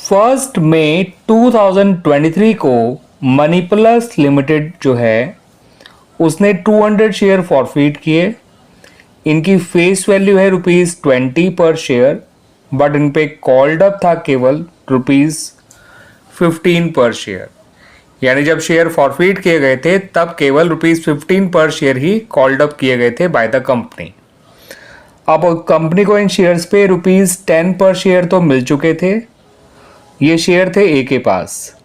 1 मई 2023 को मनीप्लस लिमिटेड जो है उसने 200 शेयर फॉरफिट किए। इनकी फेस वैल्यू है ₹20 पर शेयर, बट इन पे कॉल्ड अप था केवल ₹15 पर शेयर। यानी जब शेयर फॉरफिट किए गए थे तब केवल ₹15 पर शेयर ही कॉल्ड अप किए गए थे बाय द कंपनी। अब कंपनी को इन शेयर्स पे ₹10 पर शेयर तो मिल चुके थे। ये शेयर थे ए के पास।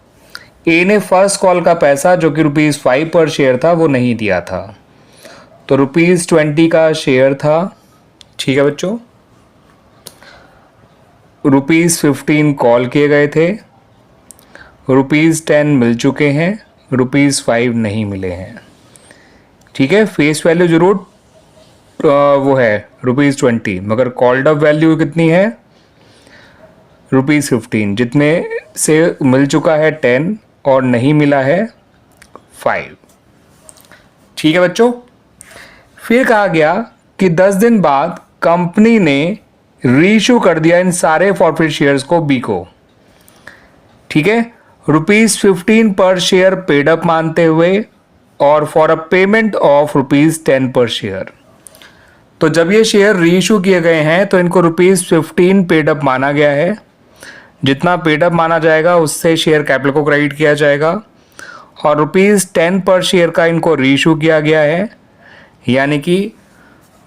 ए ने फर्स्ट कॉल का पैसा जो कि ₹5 पर शेयर था वो नहीं दिया था, तो ₹20 का शेयर था। ठीक है बच्चों, ₹15 कॉल किए गए थे, ₹10 मिल चुके हैं, ₹5 नहीं मिले हैं। ठीक है, फेस वैल्यू जरूर वो है ₹20, मगर कॉल्ड अप वैल्यू कितनी है ₹15, जितने से मिल चुका है 10 और नहीं मिला है 5। ठीक है बच्चों, फिर कहा गया कि 10 दिन बाद कंपनी ने रीइश्यू कर दिया इन सारे फॉरफिट शेयर्स को बी को। ठीक है, ₹15 पर शेयर पेड अप मानते हुए और फॉर अ पेमेंट ऑफ ₹10 पर शेयर। तो जब ये शेयर रीइश्यू किए गए हैं तो इनको ₹15 पेड अप माना गया है। जितना पेड अप माना जाएगा उससे शेयर कैपिटल को क्रेडिट किया जाएगा और ₹10 पर शेयर का इनको रीइश्यू किया गया है। यानी कि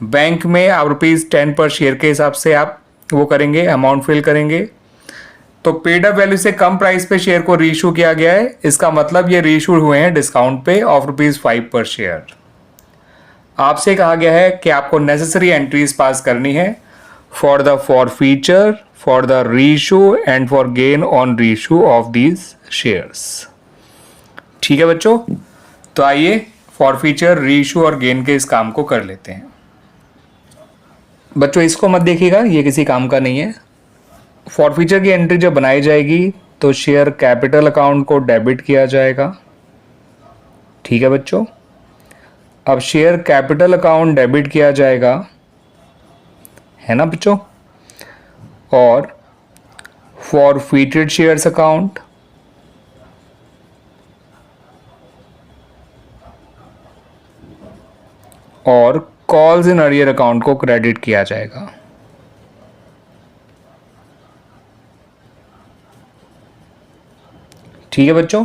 बैंक में आप ₹10 पर शेयर के हिसाब से आप वो करेंगे, अमाउंट फिल करेंगे। तो पेड अप वैल्यू से कम प्राइस पे शेयर को रीइश्यू किया गया है, इसका मतलब ये रीइश्यू हुए हैं डिस्काउंट पे ऑफ ₹5 पर शेयर। आपसे कहा गया है कि आपको नेसेसरी एंट्रीज पास करनी है for the forfeiture, for the reissue and for gain on reissue of these shares. ठीक है बच्चों, तो आइए फॉरफीचर, रीइश्यू और गेन के इस काम को कर लेते हैं। बच्चों इसको मत देखिएगा, ये किसी काम का नहीं है। फॉरफीचर की एंट्री जब बनाई जाएगी तो शेयर कैपिटल अकाउंट को डेबिट किया जाएगा। ठीक है बच्चों, अब शेयर कैपिटल अकाउंट डेबिट किया जाएगा, है ना बच्चों, और फॉरफिटेड शेयर्स अकाउंट और कॉल्स इन अरियर अकाउंट को क्रेडिट किया जाएगा। ठीक है बच्चों,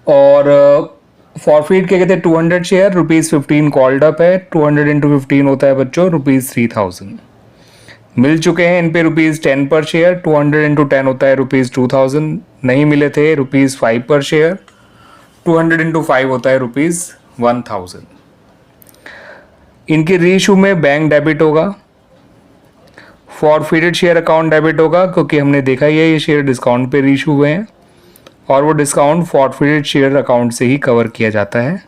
और फॉरफिट के कहते हैं 200 शेयर, ₹15 कॉल्ड अप है, 200 × 15 होता है बच्चों ₹3000। मिल चुके हैं इन पे ₹10 पर शेयर, 200 × 10 होता है ₹2000। नहीं मिले थे ₹5 पर शेयर, 200 × 5 होता है ₹1000। इनके रीइश्यू में बैंक डेबिट होगा, फॉरफिटेड शेयर अकाउंट डेबिट होगा, क्योंकि हमने देखा ही है ये शेयर डिस्काउंट पे रीइश्यू हुए हैं और वो डिस्काउंट फॉरफिटेड शेयर अकाउंट से ही कवर किया जाता है।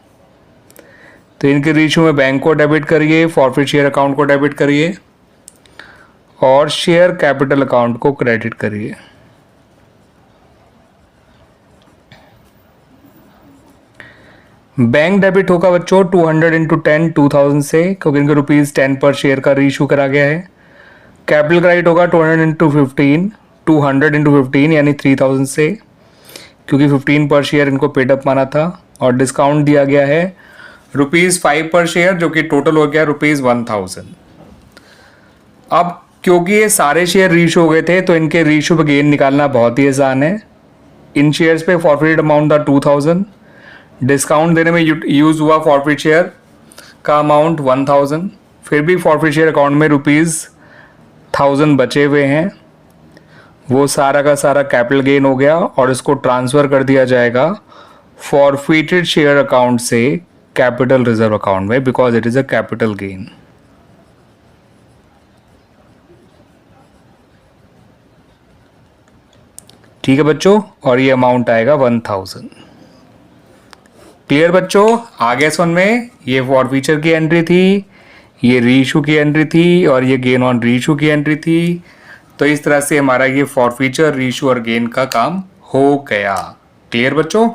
तो इनके रीइश्यू में बैंक को डेबिट करिए, फॉरफिट शेयर अकाउंट को डेबिट करिए और शेयर कैपिटल अकाउंट को क्रेडिट करिए। बैंक डेबिट होगा बच्चों 200 × 10 2000 से, क्योंकि इनको ₹10 पर शेयर का रीइश्यू करा गया है। कैपिटल क्रेडिट होगा 200 × 15, 200 × 15 यानी 3000 से, क्योंकि 15 पर शेयर इनको पेड अप माना था और डिस्काउंट दिया गया है ₹5 पर शेयर, जो कि टोटल हो गया ₹1000। अब क्योंकि ये सारे शेयर रीइश्यू हो गए थे तो इनके रीइश्यू पे गेन निकालना बहुत ही आसान है। इन शेयर्स पे फॉरफिटेड अमाउंट था 2000, डिस्काउंट देने में यूज हुआ फॉरफिट शेयर का अमाउंट 1000, फिर भी फॉरफिट शेयर अकाउंट में ₹1000 बचे हुए हैं। वो सारा का सारा कैपिटल गेन हो गया और इसको ट्रांसफ़र कर दिया जाएगा फॉरफिटेड शेयर अकाउंट से कैपिटल रिजर्व अकाउंट में, because it is a capital gain. ठीक है बच्चों, और ये अमाउंट आएगा 1000। क्लियर बच्चों, आगे सुन में ये फॉरफीचर की एंट्री थी, ये रीइश्यू की एंट्री थी और ये गेन ऑन रीइश्यू की एंट्री थी। तो इस तरह से हमारा ये फॉरफीचर, रीइश्यू और गेन का काम हो गया। क्लियर बच्चों।